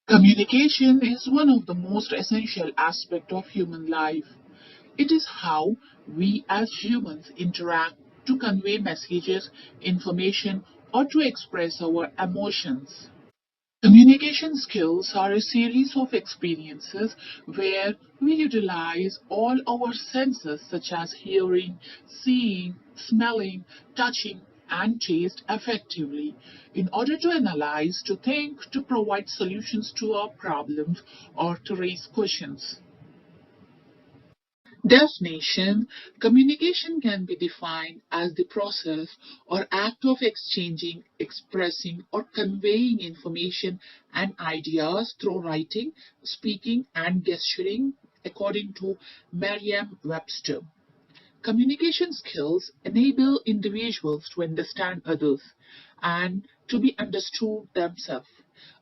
Communication is one of the most essential aspects of human life. It is how we as humans interact to convey messages, information, or to express our emotions. Communication skills are a series of experiences where we utilize all our senses such as hearing, seeing, smelling, touching, and taste effectively in order to analyze, to think, to provide solutions to our problems, or to raise questions. Definition: communication can be defined as the process or act of exchanging, expressing, or conveying information and ideas through writing, speaking, and gesturing, according to Merriam Webster. Communication skills enable individuals to understand others and to be understood themselves.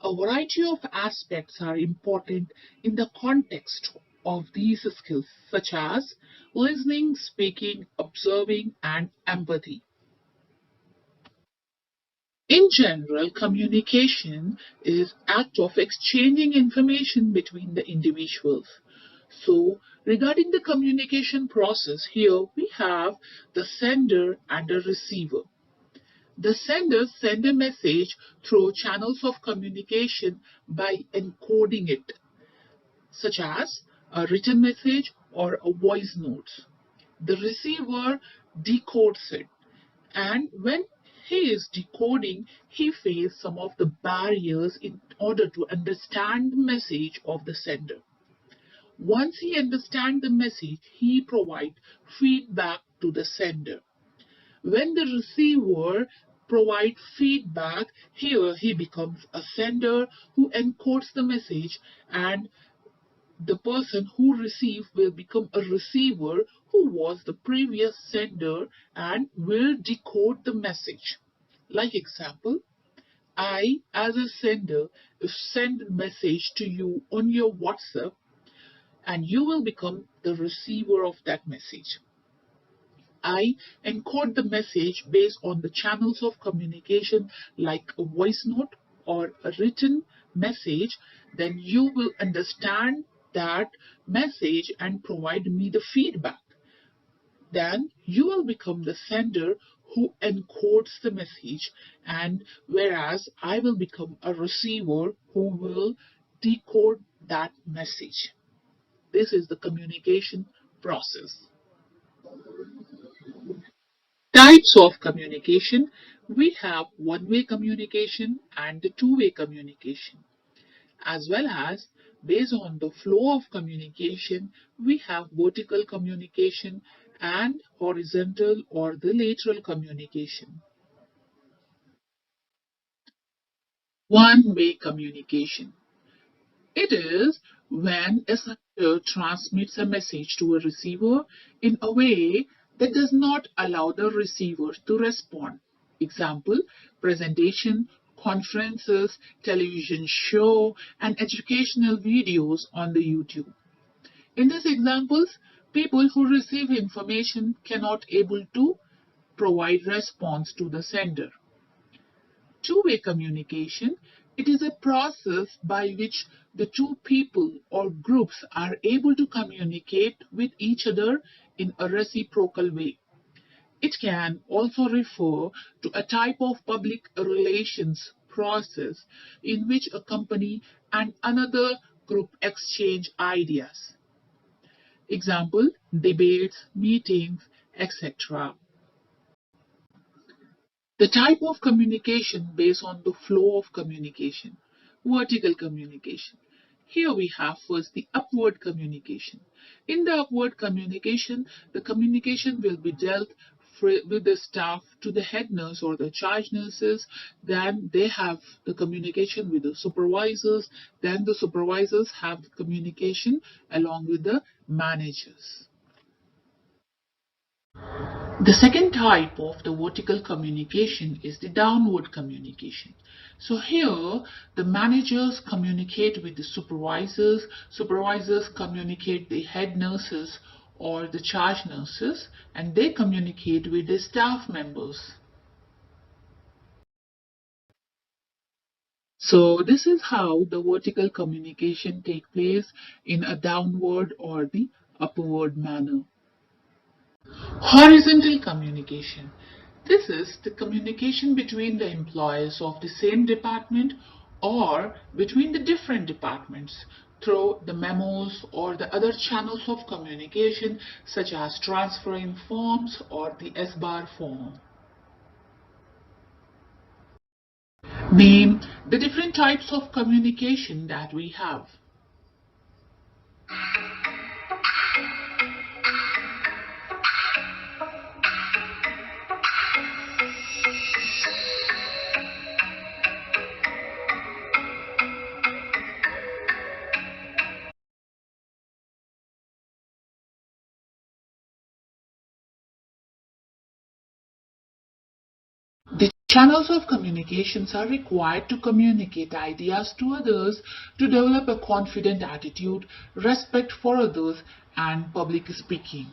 A variety of aspects are important in the context of these skills, such as listening, speaking, observing, and empathy. In general, communication is act of exchanging information between the individuals. So, regarding the communication process, here we have the sender and the receiver. The sender sends a message through channels of communication by encoding it, such as a written message or a voice note. The receiver decodes it, and when he is decoding, he faces some of the barriers in order to understand the message of the sender. Once he understands the message, he provides feedback to the sender. When the receiver provides feedback, here he becomes a sender who encodes the message, and the person who received will become a receiver who was the previous sender and will decode the message. Like example, I as a sender send a message to you on your WhatsApp, and you will become the receiver of that message. I encode the message based on the channels of communication like a voice note or a written message, then you will understand that message and provide me the feedback. Then you will become the sender who encodes the message, and whereas I will become a receiver who will decode that message. This is the communication process. Types of communication: we have one-way communication and the two-way communication, as well as based on the flow of communication, we have vertical communication and horizontal or the lateral communication. One-way communication: it is when a sender transmits a message to a receiver in a way that does not allow the receiver to respond. Example: presentation, conferences, television show, and educational videos on the YouTube. In these examples, people who receive information cannot able to provide response to the sender. Two-way communication: it is a process by which the two people or groups are able to communicate with each other in a reciprocal way. It can also refer to a type of public relations process in which a company and another group exchange ideas. Example: debates, meetings, etc. The type of communication based on the flow of communication. Vertical communication. Here we have first the upward communication. In the upward communication, the communication will be dealt with the staff to the head nurse or the charge nurses. Then they have the communication with the supervisors. Then the supervisors have the communication along with the managers. The second type of the vertical communication is the downward communication. So here the managers communicate with the supervisors, supervisors communicate the head nurses or the charge nurses, and they communicate with the staff members. So this is how the vertical communication take place in a downward or the upward manner. Horizontal communication. This is the communication between the employees of the same department or between the different departments through the memos or the other channels of communication such as transferring forms or the SBAR form. Name the different types of communication that we have. The channels of communications are required to communicate ideas to others, to develop a confident attitude, respect for others, and public speaking.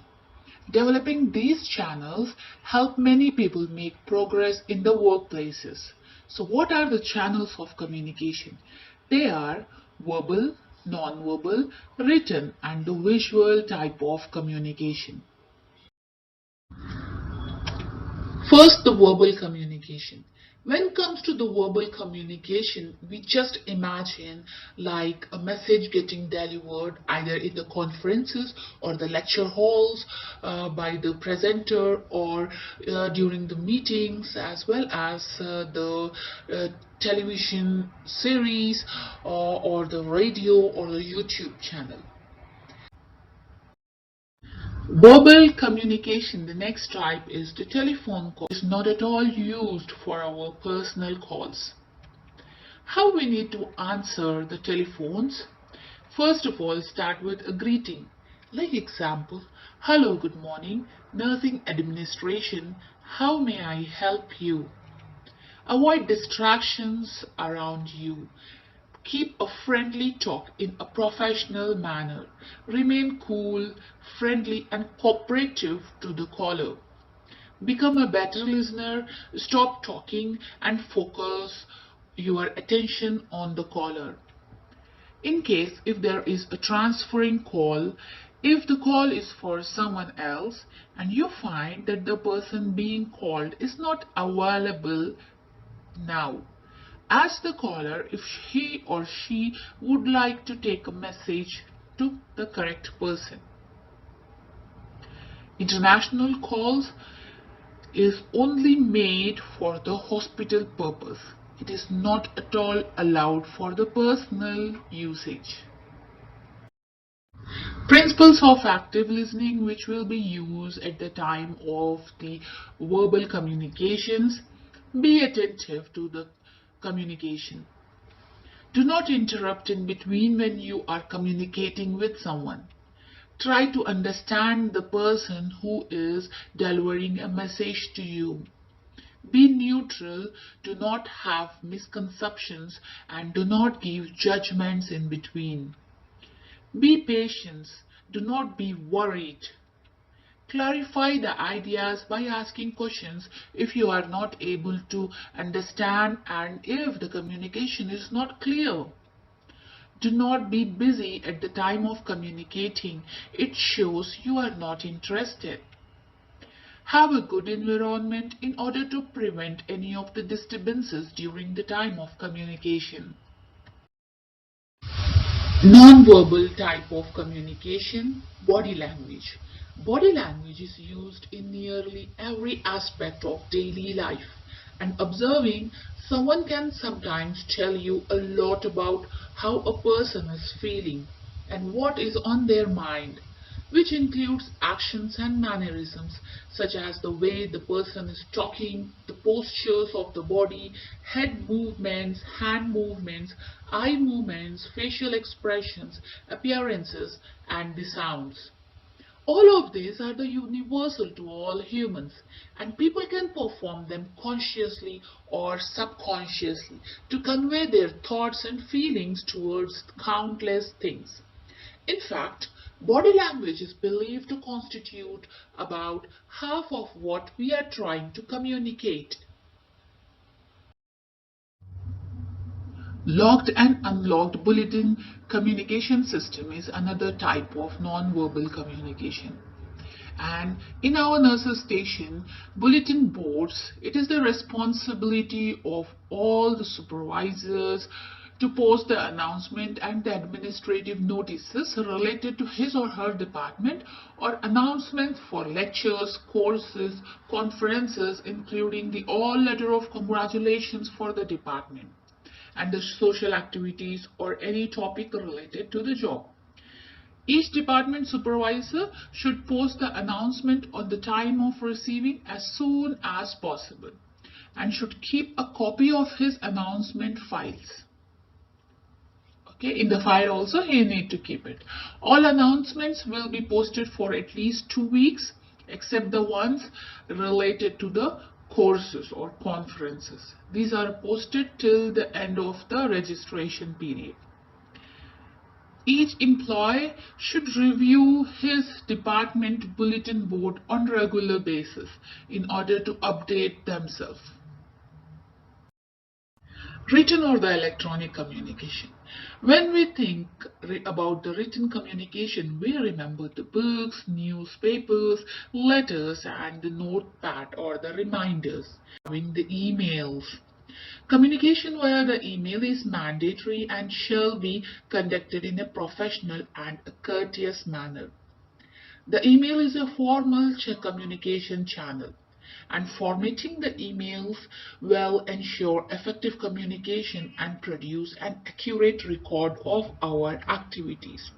Developing these channels help many people make progress in the workplaces. So what are the channels of communication? They are verbal, non-verbal, written, and the visual type of communication. First, the verbal communication. When it comes to the verbal communication, we just imagine like a message getting delivered either in the conferences or the lecture halls by the presenter or during the meetings as well as television series or the radio or the YouTube channel. Verbal communication, the next type is the telephone call. Is not at all used for our personal calls. How we need to answer the telephones? First of all, start with a greeting. Like example, hello, good morning, nursing administration, how may I help you? Avoid distractions around you. Keep a friendly talk in a professional manner. Remain cool, friendly, and cooperative to the caller. Become a better listener. Stop talking and focus your attention on the caller. In case if there is a transferring call, if the call is for someone else and you find that the person being called is not available now, ask the caller if he or she would like to take a message to the correct person. International calls is only made for the hospital purpose. It is not at all allowed for the personal usage. Principles of active listening which will be used at the time of the verbal communications. Be attentive to the communication. Do not interrupt in between when you are communicating with someone. Try to understand the person who is delivering a message to you. Be neutral, do not have misconceptions, and do not give judgments in between. Be patient, do not be worried. Clarify the ideas by asking questions if you are not able to understand and if the communication is not clear. Do not be busy at the time of communicating. It shows you are not interested. Have a good environment in order to prevent any of the disturbances during the time of communication. Non-verbal type of communication, body language. Body language is used in nearly every aspect of daily life, and observing someone can sometimes tell you a lot about how a person is feeling and what is on their mind, which includes actions and mannerisms such as the way the person is talking, the postures of the body, head movements, hand movements, eye movements, facial expressions, appearances, and the sounds. All of these are the universal to all humans, and people can perform them consciously or subconsciously to convey their thoughts and feelings towards countless things. In fact, body language is believed to constitute about half of what we are trying to communicate. Logged and unlogged bulletin communication system is another type of non-verbal communication. And in our nurses station, bulletin boards, it is the responsibility of all the supervisors to post the announcement and the administrative notices related to his or her department, or announcements for lectures, courses, conferences, including the all letter of congratulations for the department and the social activities or any topic related to the job. Each department supervisor should post the announcement on the time of receiving as soon as possible and should keep a copy of his announcement files. Okay, in the file also he need to keep it. All announcements will be posted for at least 2 weeks except the ones related to the courses or conferences. These are posted till the end of the registration period. Each employee should review his department bulletin board on a regular basis in order to update themselves. Written or the electronic communication. When we think about the written communication, we remember the books, newspapers, letters, and the notepad or the reminders. Having the emails. Communication via the email is mandatory and shall be conducted in a professional and a courteous manner. The email is a formal communication channel, and formatting the emails will ensure effective communication and produce an accurate record of our activities.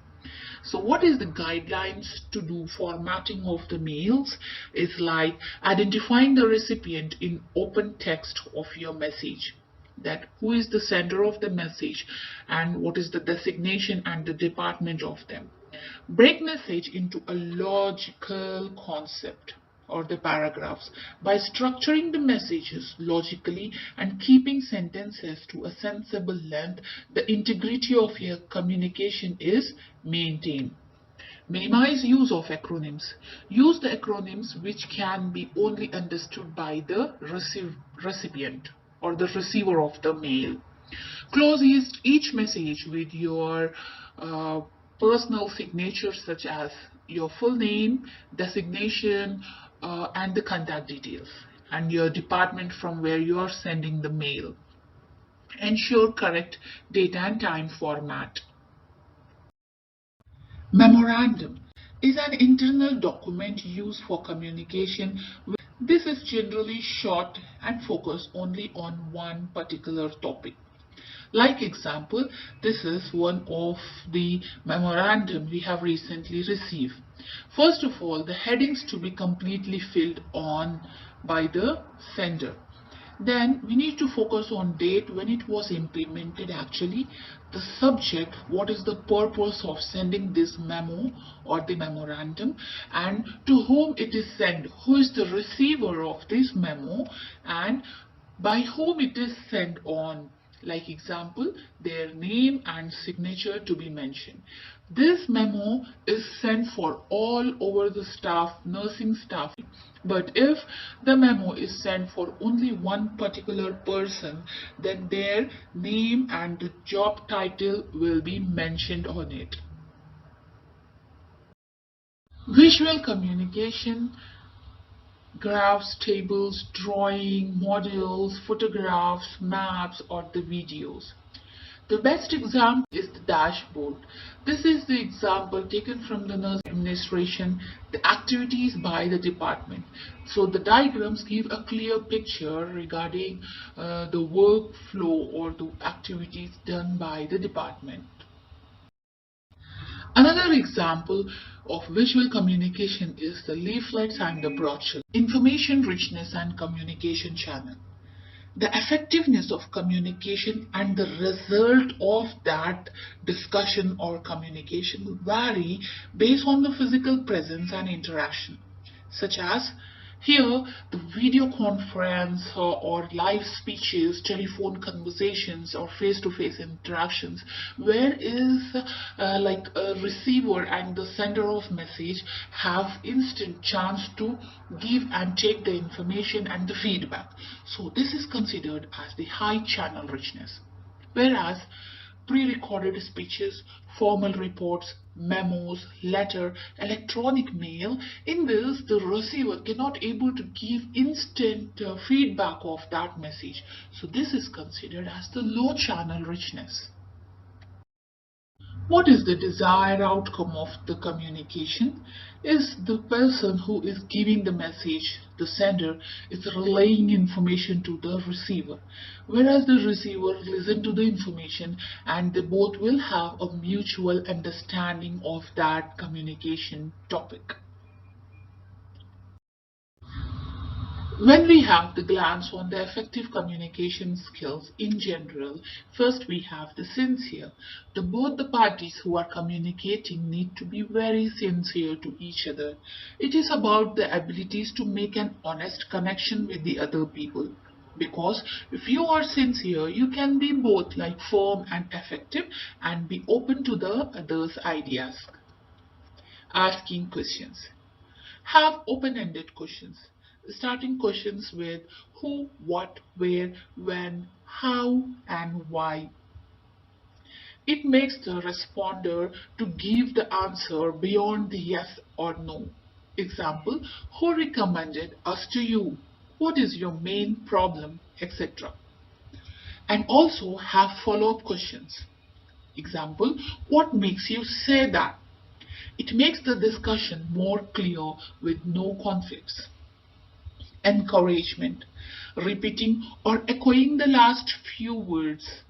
So what is the guidelines to do formatting of the mails is like identifying the recipient in open text of your message, that who is the sender of the message and what is the designation and the department of them. Break message into a logical concept or the paragraphs by structuring the messages logically and keeping sentences to a sensible length. The integrity of your communication is maintained. Minimize use of acronyms. Use the acronyms which can be only understood by the recipient or the receiver of the mail. Close each message with your personal signatures such as your full name, designation, and the contact details, and your department from where you are sending the mail. Ensure correct date and time format. Memorandum is an internal document used for communication. This is generally short and focused only on one particular topic. Like example, this is one of the memorandum we have recently received. First of all, the headings to be completely filled on by the sender. Then we need to focus on date when it was implemented actually, the subject, what is the purpose of sending this memo or the memorandum, and to whom it is sent, who is the receiver of this memo, and by whom it is sent on. Like example, their name and signature to be mentioned. This memo is sent for all over the staff, nursing staff. But if the memo is sent for only one particular person, then their name and the job title will be mentioned on it. Visual communication. Graphs, tables, drawing, models, photographs, maps, or the videos. The best example is the dashboard. This is the example taken from the nurse administration, the activities by the department. So the diagrams give a clear picture regarding the workflow or the activities done by the department. Another example of visual communication is the leaflets and the brochure. Information richness and communication channel. The effectiveness of communication and the result of that discussion or communication will vary based on the physical presence and interaction, such as here the video conference or live speeches, telephone conversations, or face-to-face interactions, where is like a receiver and the sender of message have instant chance to give and take the information and the feedback. So this is considered as the high channel richness. whereas pre-recorded speeches, formal reports, memos, letter, electronic mail, in this the receiver cannot able to give instant feedback of that message. So this is considered as the low channel richness. What is the desired outcome of the communication? Is the person who is giving the message, the sender, is relaying information to the receiver, whereas the receiver listens to the information and they both will have a mutual understanding of that communication topic. When we have the glance on the effective communication skills in general, first we have the sincere. Both the parties who are communicating need to be very sincere to each other. It is about the abilities to make an honest connection with the other people. Because if you are sincere, you can be both like firm and effective and be open to the other's ideas. Asking questions. Have open-ended questions, starting questions with who, what, where, when, how, and why. It makes the responder to give the answer beyond the yes or no. Example, who recommended us to you? What is your main problem, etc. And also have follow-up questions. Example, what makes you say that? It makes the discussion more clear with no conflicts. Encouragement. Repeating or echoing the last few words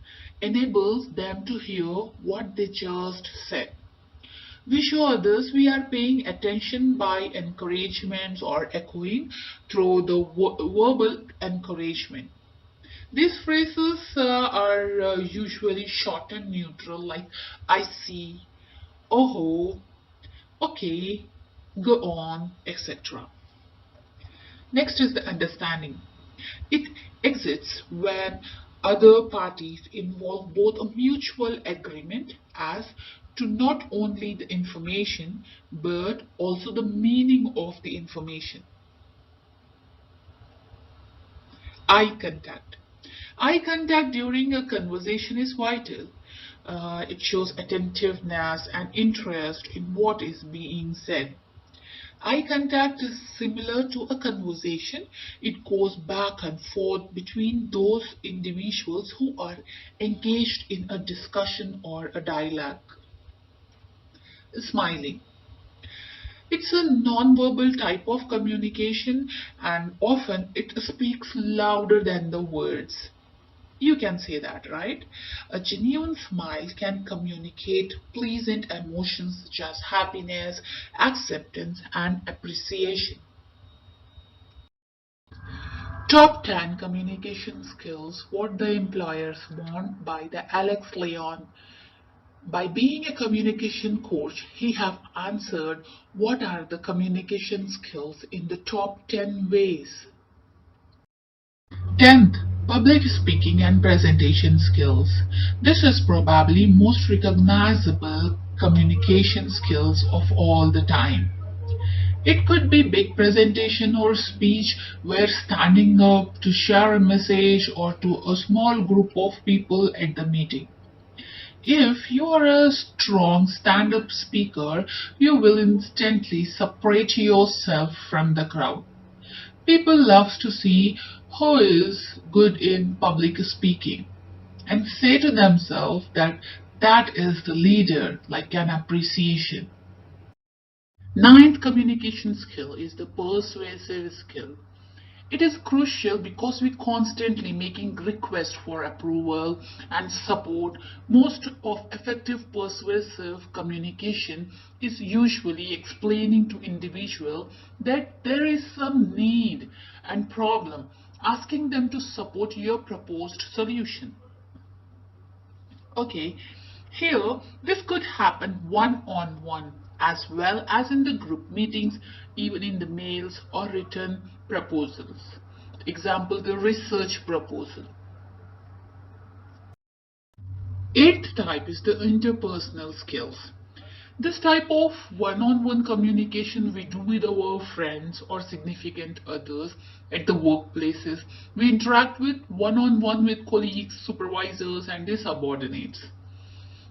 enables them to hear what they just said. We show others we are paying attention by encouragements or echoing through the verbal encouragement. These phrases are usually short and neutral, like I see, oh, okay, go on, etc. Next is the understanding. It exists when other parties involve both a mutual agreement as to not only the information but also the meaning of the information. Eye contact. Eye contact during a conversation is vital. It shows attentiveness and interest in what is being said. Eye contact is similar to a conversation. It goes back and forth between those individuals who are engaged in a discussion or a dialogue. Smiling. It's a non-verbal type of communication and often it speaks louder than the words. You can say that, right? A genuine smile can communicate pleasant emotions such as happiness, acceptance, and appreciation. Top 10 communication skills what the employers want by the Alex Leon. By being a communication coach, he have answered what are the communication skills in the top 10 ways. 10th, public speaking and presentation skills. This is probably most recognizable communication skills of all the time. It could be big presentation or speech where standing up to share a message or to a small group of people at the meeting. If you are a strong stand-up speaker, you will instantly separate yourself from the crowd. People love to see who is good in public speaking and say to themselves that that is the leader, like an appreciation. Ninth communication skill is the persuasive skill. It is crucial because we constantly making requests for approval and support. Most of effective persuasive communication is usually explaining to individual that there is some need and problem, asking them to support your proposed solution. Okay, here this could happen one-on-one as well as in the group meetings, even in the mails or written proposals. Example, the research proposal. Eighth type is the interpersonal skills. This type of one-on-one communication we do with our friends or significant others at the workplaces. We interact with one-on-one with colleagues, supervisors, and their subordinates.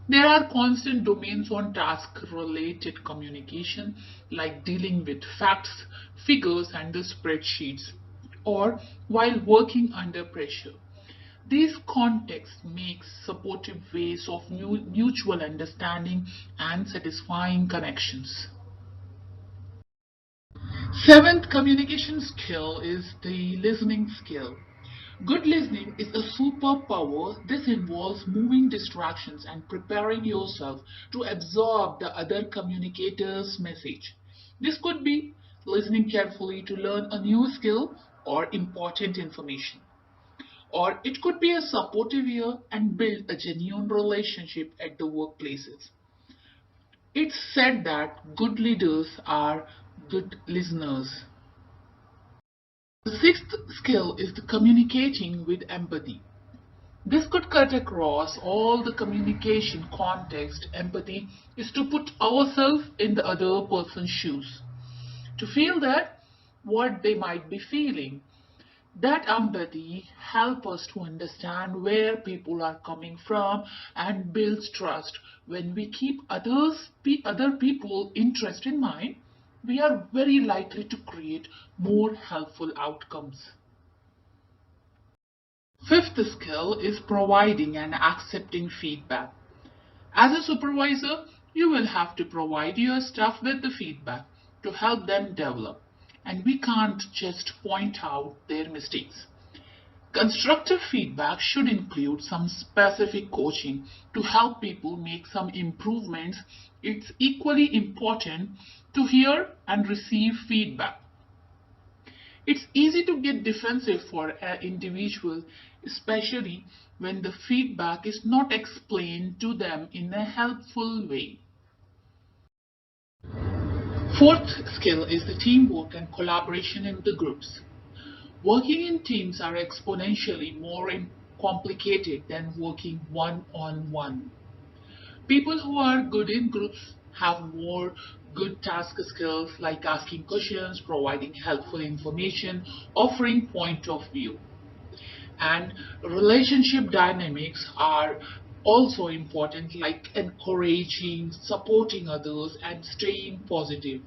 There are constant domains on task-related communication, like dealing with facts, figures, and the spreadsheets, or while working under pressure. These contexts make supportive ways of mutual understanding and satisfying connections. Seventh communication skill is the listening skill. Good listening is a superpower. This involves moving distractions and preparing yourself to absorb the other communicator's message. This could be listening carefully to learn a new skill or important information. Or it could be a supportive ear and build a genuine relationship at the workplaces. It's said that good leaders are good listeners. The sixth skill is the communicating with empathy. This could cut across all the communication context. Empathy is to put ourselves in the other person's shoes, to feel that what they might be feeling. That empathy helps us to understand where people are coming from and builds trust. When we keep other people interest in mind, we are very likely to create more helpful outcomes. Fifth skill is providing and accepting feedback. As a supervisor, you will have to provide your staff with the feedback to help them develop. And we can't just point out their mistakes. Constructive feedback should include some specific coaching to help people make some improvements. It's equally important to hear and receive feedback. It's easy to get defensive for an individual, especially when the feedback is not explained to them in a helpful way. Fourth skill is the teamwork and collaboration in the groups. Working in teams are exponentially more complicated than working one on one. People who are good in groups have more good task skills like asking questions, providing helpful information, offering point of view. And relationship dynamics are also important, like encouraging, supporting others, and staying positive.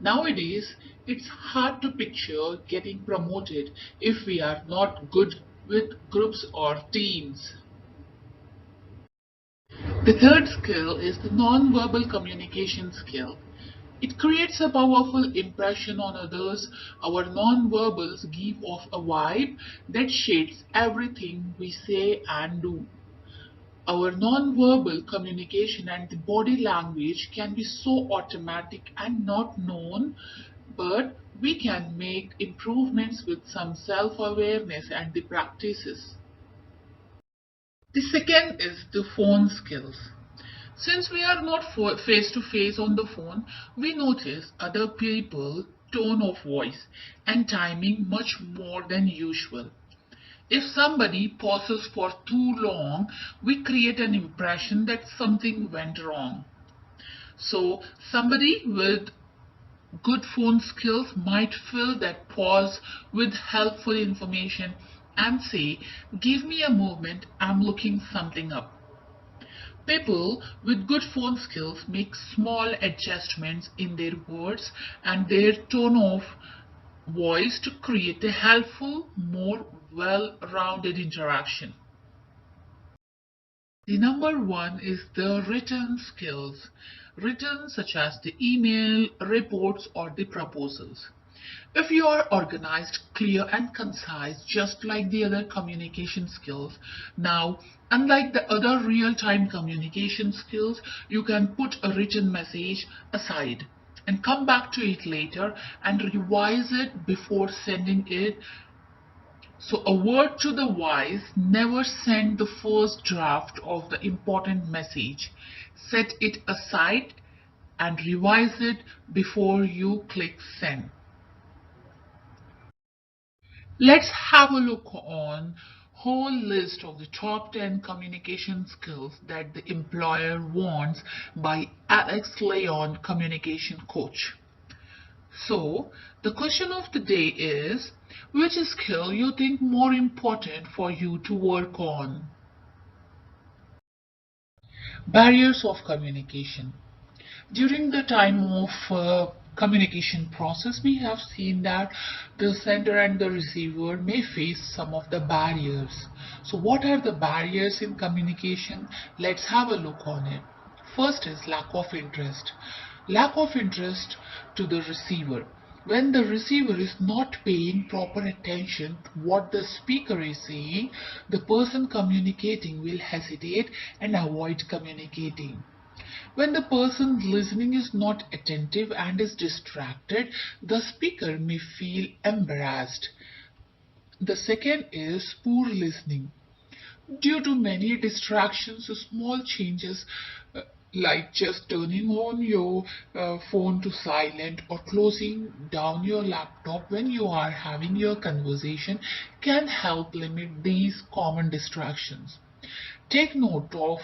Nowadays, it's hard to picture getting promoted if we are not good with groups or teams. The third skill is the non-verbal communication skill. It creates a powerful impression on others. Our non-verbals give off a vibe that shades everything we say and do. Our non-verbal communication and the body language can be so automatic and not known, but we can make improvements with some self-awareness and the practices. The second is the phone skills. Since we are not face to face on the phone, we notice other people's tone of voice and timing much more than usual. If somebody pauses for too long, we create an impression that something went wrong. So, somebody with good phone skills might fill that pause with helpful information and say, "Give me a moment, I'm looking something up." People with good phone skills make small adjustments in their words and their tone of voice to create a helpful, more well rounded interaction. The number one is the written skills, written such as the email, reports, or the proposals. If you are organized, clear, and concise, just like the other communication skills, now, unlike the other real time communication skills, you can put a written message aside and come back to it later and revise it before sending it. So, a word to the wise, never send the first draft of the important message. Set it aside and revise it before you click send. Let's have a look on whole list of the top 10 communication skills that the employer wants by Alex Leon, communication coach. So, the question of the day is, which skill you think more important for you to work on? Barriers of communication. During the time of communication process, we have seen that the sender and the receiver may face some of the barriers. So what are the barriers in communication? Let's have a look on it. First is lack of interest. Lack of interest to the receiver. When the receiver is not paying proper attention to what the speaker is saying, the person communicating will hesitate and avoid communicating. When the person listening is not attentive and is distracted, the speaker may feel embarrassed. The second is poor listening. Due to many distractions, small changes like just turning on your phone to silent or closing down your laptop when you are having your conversation can help limit these common distractions. Take note of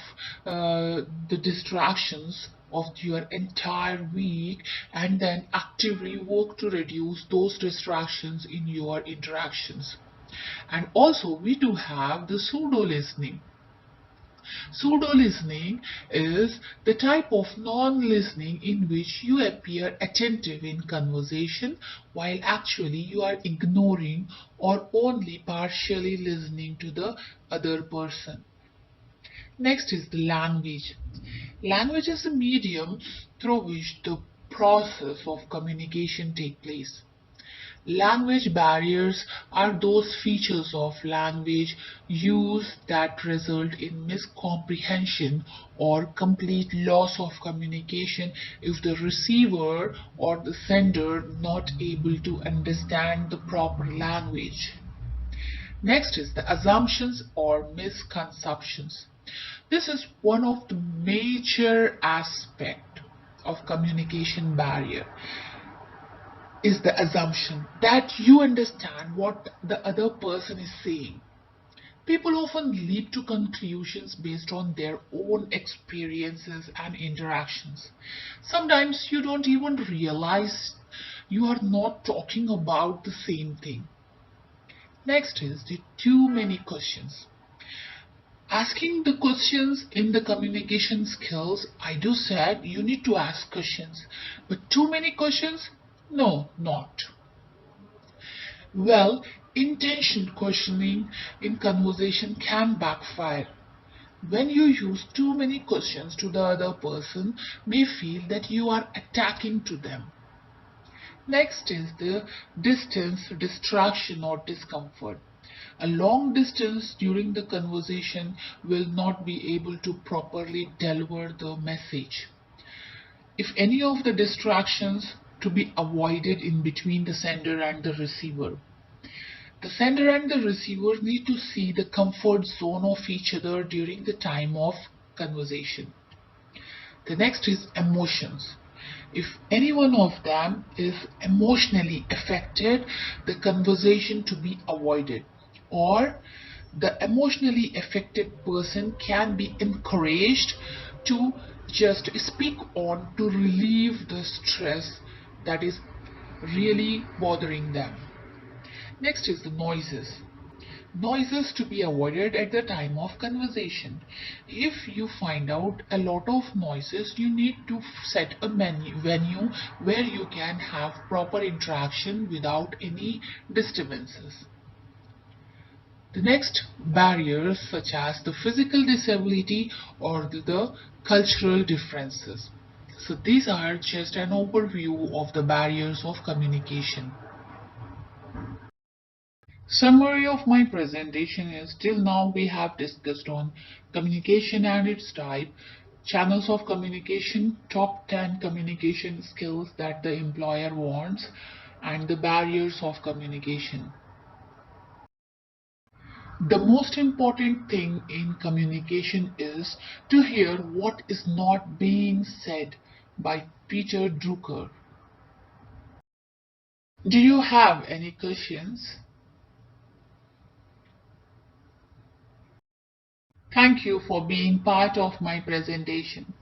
the distractions of your entire week and then actively work to reduce those distractions in your interactions. And also, we do have the pseudo listening. Pseudo listening is the type of non listening in which you appear attentive in conversation while actually you are ignoring or only partially listening to the other person. Next is the language. Language is the medium through which the process of communication takes place. Language barriers are those features of language use that result in miscomprehension or complete loss of communication if the receiver or the sender not able to understand the proper language. Next is the assumptions or misconceptions. This is one of the major aspect of communication barrier is the assumption that you understand what the other person is saying. People often leap to conclusions based on their own experiences and interactions. Sometimes you don't even realize you are not talking about the same thing. Next is the too many questions. Asking the questions in the communication skills, I do said you need to ask questions, but too many questions? No, not. Well, intention questioning in conversation can backfire. When you use too many questions to the other person, may feel that you are attacking to them. Next is the distance, distraction or discomfort. A long distance during the conversation will not be able to properly deliver the message. If any of the distractions to be avoided in between the sender and the receiver. The sender and the receiver need to see the comfort zone of each other during the time of conversation. The next is emotions. If any one of them is emotionally affected, the conversation to be avoided, or the emotionally affected person can be encouraged to just speak on to relieve the stress that is really bothering them. Next is the noises. Noises to be avoided at the time of conversation. If you find out a lot of noises, you need to set a venue where you can have proper interaction without any disturbances. The next barriers such as the physical disability or the cultural differences. So these are just an overview of the barriers of communication. Summary of my presentation is till now we have discussed on communication and its type, channels of communication, top 10 communication skills that the employer wants, and the barriers of communication. The most important thing in communication is to hear what is not being said by Peter Drucker. Do you have any questions? Thank you for being part of my presentation.